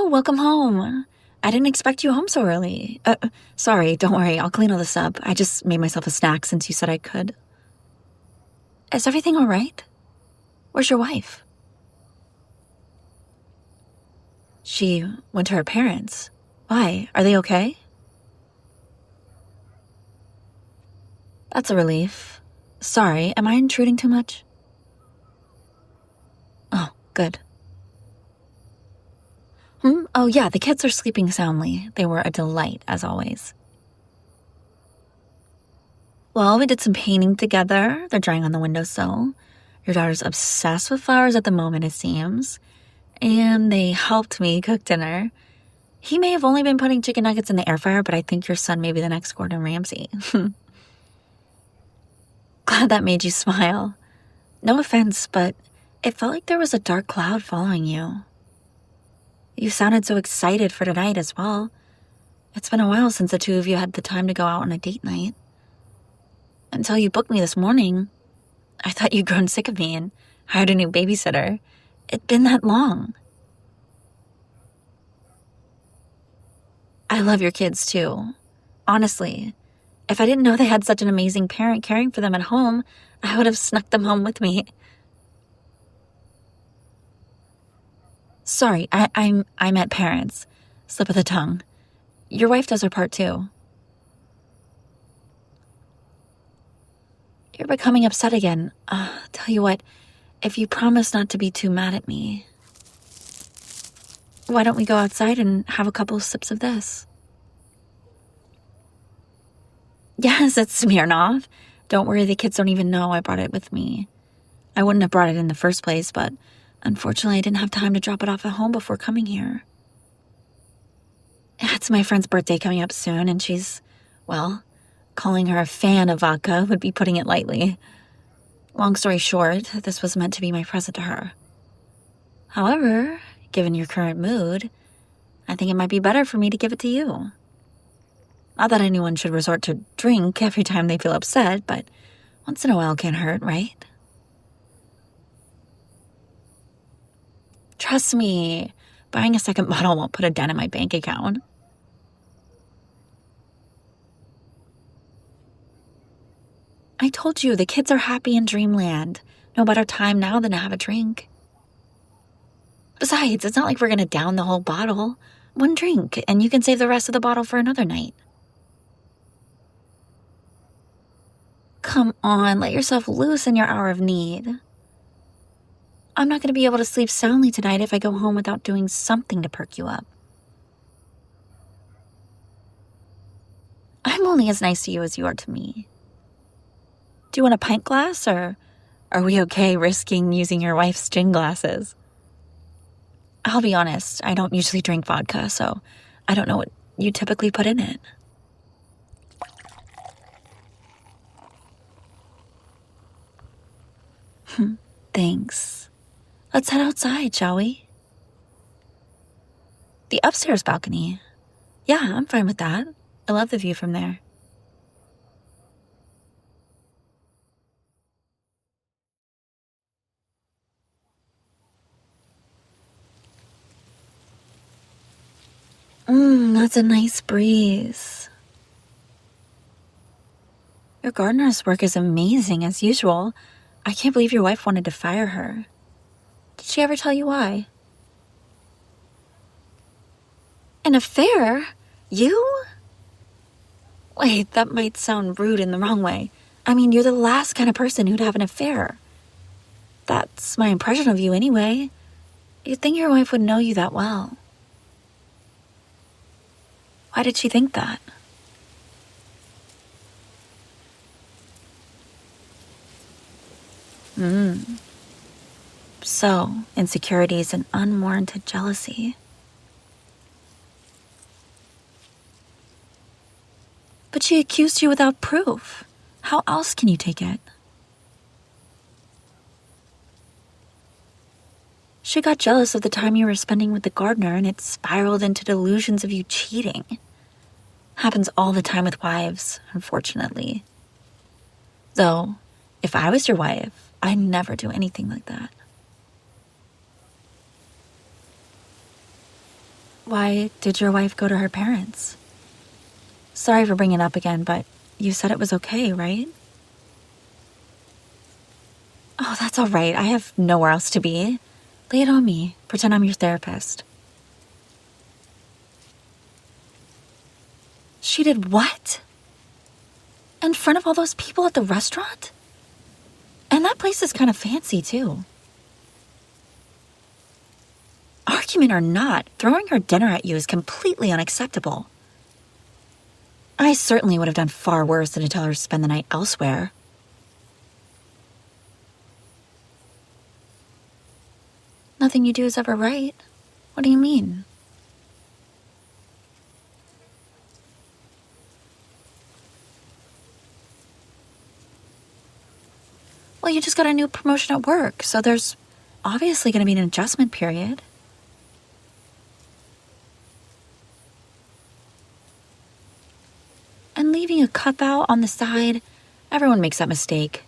Oh, welcome home. I didn't expect you home so early. Sorry, don't worry, I'll clean all this up. I just made myself a snack since you said I could. Is everything all right? Where's your wife? She went to her parents. Why? Are they okay? That's a relief. Sorry, am I intruding too much? Oh, good. Oh yeah, the kids are sleeping soundly. They were a delight, as always. Well, we did some painting together. They're drying on the windowsill. Your daughter's obsessed with flowers at the moment, it seems. And they helped me cook dinner. He may have only been putting chicken nuggets in the air fryer, but I think your son may be the next Gordon Ramsay. Glad that made you smile. No offense, but it felt like there was a dark cloud following you. You sounded so excited for tonight as well. It's been a while since the two of you had the time to go out on a date night. Until you booked me this morning, I thought you'd grown sick of me and hired a new babysitter. It'd been that long. I love your kids too. Honestly, if I didn't know they had such an amazing parent caring for them at home, I would have snuck them home with me. Sorry, I meant parents. Slip of the tongue. Your wife does her part too. You're becoming upset again. Tell you what, if you promise not to be too mad at me, why don't we go outside and have a couple sips of this? Yes, it's Smirnoff. Don't worry, the kids don't even know I brought it with me. I wouldn't have brought it in the first place, but unfortunately I didn't have time to drop it off at home before coming here. It's my friend's birthday coming up soon, and she's, well, calling her a fan of vodka would be putting it lightly. Long story short, this was meant to be my present to her. However, given your current mood, I think it might be better for me to give it to you. Not that anyone should resort to drink every time they feel upset, but once in a while can't hurt, right? Trust me, buying a second bottle won't put a dent in my bank account. I told you, the kids are happy in dreamland. No better time now than to have a drink. Besides, it's not like we're going to down the whole bottle. One drink, and you can save the rest of the bottle for another night. Come on, let yourself loose in your hour of need. I'm not going to be able to sleep soundly tonight if I go home without doing something to perk you up. I'm only as nice to you as you are to me. Do you want a pint glass, or are we okay risking using your wife's gin glasses? I'll be honest, I don't usually drink vodka, so I don't know what you typically put in it. Thanks. Let's head outside, shall we? The upstairs balcony. Yeah, I'm fine with that. I love the view from there. That's a nice breeze. Your gardener's work is amazing as usual. I can't believe your wife wanted to fire her. Did she ever tell you why? An affair? You? Wait, that might sound rude in the wrong way. I mean, you're the last kind of person who'd have an affair. That's my impression of you anyway. You'd think your wife would know you that well. Why did she think that? So, insecurities and unwarranted jealousy. But she accused you without proof. How else can you take it? She got jealous of the time you were spending with the gardener, and it spiraled into delusions of you cheating. Happens all the time with wives, unfortunately. Though, if I was your wife, I'd never do anything like that. Why did your wife go to her parents? Sorry for bringing it up again, but you said it was okay, right? Oh, that's all right. I have nowhere else to be. Lay it on me. Pretend I'm your therapist. She did what? In front of all those people at the restaurant? And that place is kind of fancy, too. Argument or not, throwing her dinner at you is completely unacceptable. I certainly would have done far worse than to tell her to spend the night elsewhere. Nothing you do is ever right. What do you mean? Well, you just got a new promotion at work, so there's obviously going to be an adjustment period. And leaving a cup out on the side, everyone makes that mistake.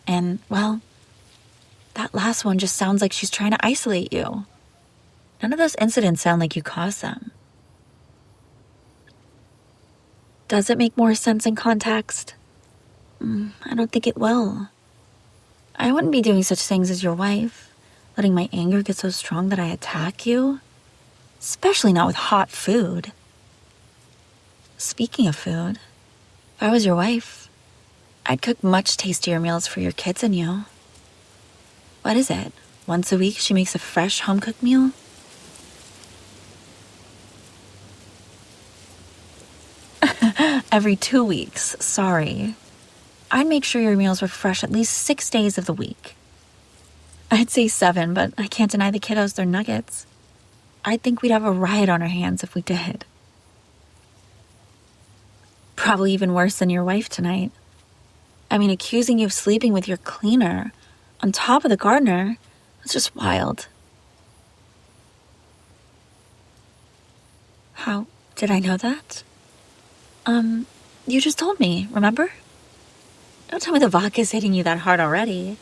And, well, that last one just sounds like she's trying to isolate you. None of those incidents sound like you caused them. Does it make more sense in context? I don't think it will. I wouldn't be doing such things as your wife, letting my anger get so strong that I attack you. Especially not with hot food. Speaking of food, if I was your wife, I'd cook much tastier meals for your kids and you. What is it? Once a week she makes a fresh home-cooked meal? Every 2 weeks, sorry. I'd make sure your meals were fresh at least 6 days of the week. I'd say 7, but I can't deny the kiddos their nuggets. I'd think we'd have a riot on our hands if we did. Probably even worse than your wife tonight. I mean, accusing you of sleeping with your cleaner on top of the gardener, that's just wild. How did I know that? You just told me, remember? Don't tell me the vodka's hitting you that hard already.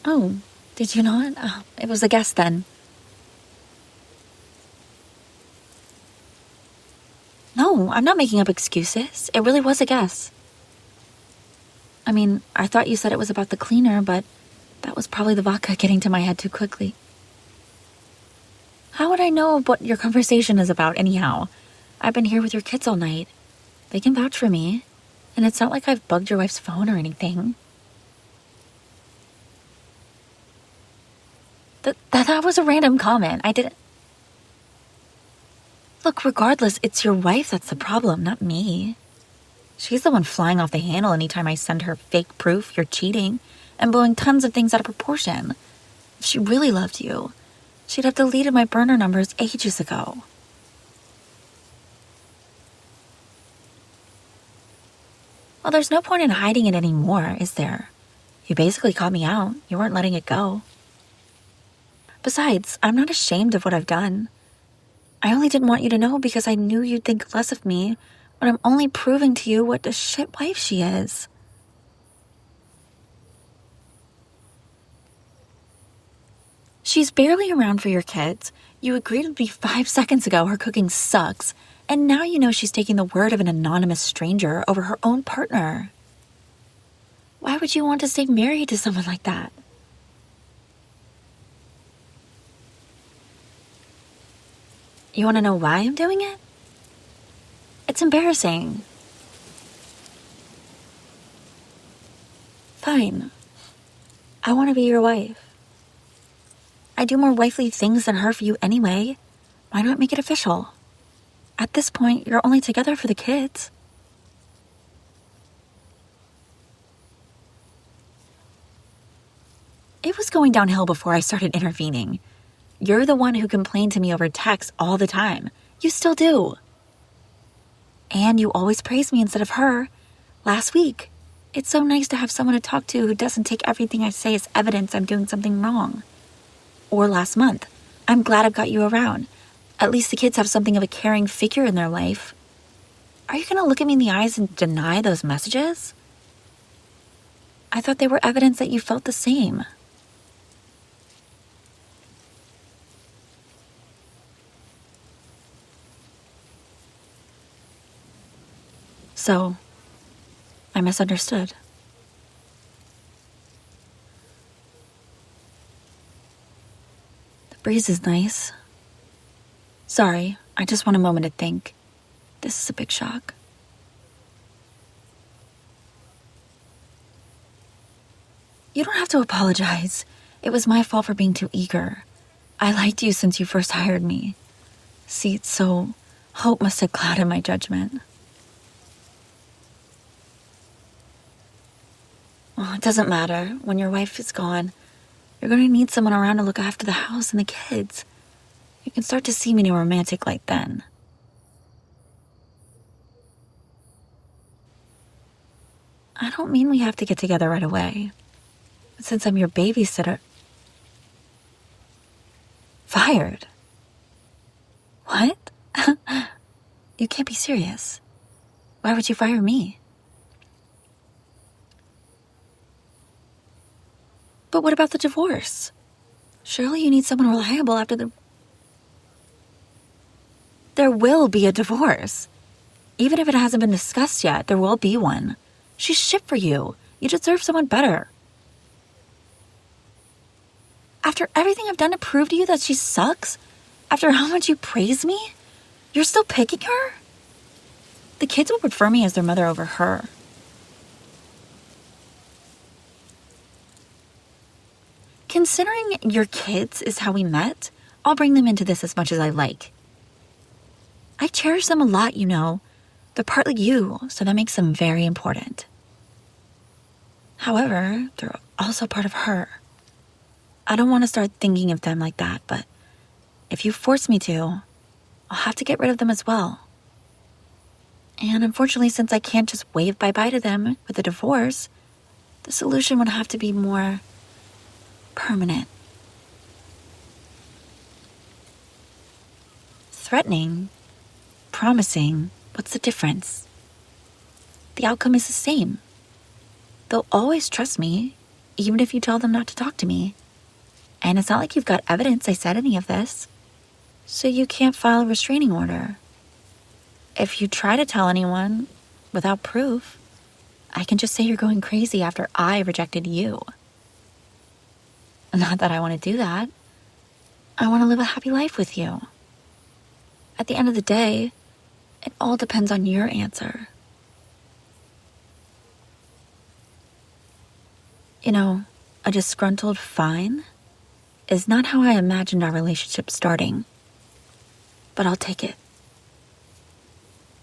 Oh, did you not? Oh, it was a guess then. No, I'm not making up excuses. It really was a guess. I mean, I thought you said it was about the cleaner, but that was probably the vodka getting to my head too quickly. How would I know what your conversation is about anyhow? I've been here with your kids all night. They can vouch for me. And it's not like I've bugged your wife's phone or anything. That was a random comment. I didn't... Look, regardless, it's your wife that's the problem, not me. She's the one flying off the handle anytime I send her fake proof you're cheating and blowing tons of things out of proportion. If she really loved you, she'd have deleted my burner numbers ages ago. Well, there's no point in hiding it anymore, is there? You basically caught me out. You weren't letting it go. Besides, I'm not ashamed of what I've done. I only didn't want you to know because I knew you'd think less of me when I'm only proving to you what a shit wife she is. She's barely around for your kids. You agreed with me 5 seconds ago her cooking sucks, and now you know she's taking the word of an anonymous stranger over her own partner. Why would you want to stay married to someone like that? You want to know why I'm doing it? It's embarrassing. Fine. I want to be your wife. I do more wifely things than her for you anyway. Why not make it official? At this point, you're only together for the kids. It was going downhill before I started intervening. You're the one who complained to me over text all the time. You still do. And you always praise me instead of her. Last week. It's so nice to have someone to talk to who doesn't take everything I say as evidence I'm doing something wrong. Or last month. I'm glad I've got you around. At least the kids have something of a caring figure in their life. Are you going to look at me in the eyes and deny those messages? I thought they were evidence that you felt the same. So, I misunderstood. The breeze is nice. Sorry, I just want a moment to think. This is a big shock. You don't have to apologize. It was my fault for being too eager. I liked you since you first hired me. See, so hope must have clouded my judgment. Well, it doesn't matter. When your wife is gone, you're going to need someone around to look after the house and the kids. You can start to see me in a romantic light then. I don't mean we have to get together right away. Since I'm your babysitter... Fired? What? You can't be serious. Why would you fire me? But what about the divorce? Surely you need someone reliable after the... There will be a divorce. Even if it hasn't been discussed yet, there will be one. She's shit for you. You deserve someone better. After everything I've done to prove to you that she sucks, after how much you praise me, you're still picking her? The kids will prefer me as their mother over her. Considering your kids is how we met, I'll bring them into this as much as I like. I cherish them a lot, you know. They're partly you, so that makes them very important. However, they're also part of her. I don't want to start thinking of them like that, but if you force me to, I'll have to get rid of them as well. And unfortunately, since I can't just wave bye-bye to them with a divorce, the solution would have to be more permanent. Threatening, promising, what's the difference? The outcome is the same. They'll always trust me, even if you tell them not to talk to me. And it's not like you've got evidence I said any of this. So you can't file a restraining order. If you try to tell anyone without proof, I can just say you're going crazy after I rejected you. Not that I want to do that. I want to live a happy life with you. At the end of the day, it all depends on your answer. You know, a disgruntled fine is not how I imagined our relationship starting. But I'll take it.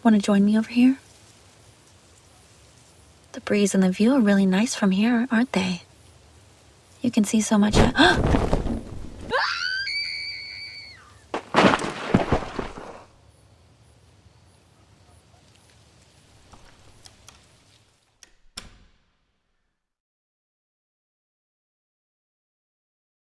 Want to join me over here? The breeze and the view are really nice from here, aren't they? You can see so much...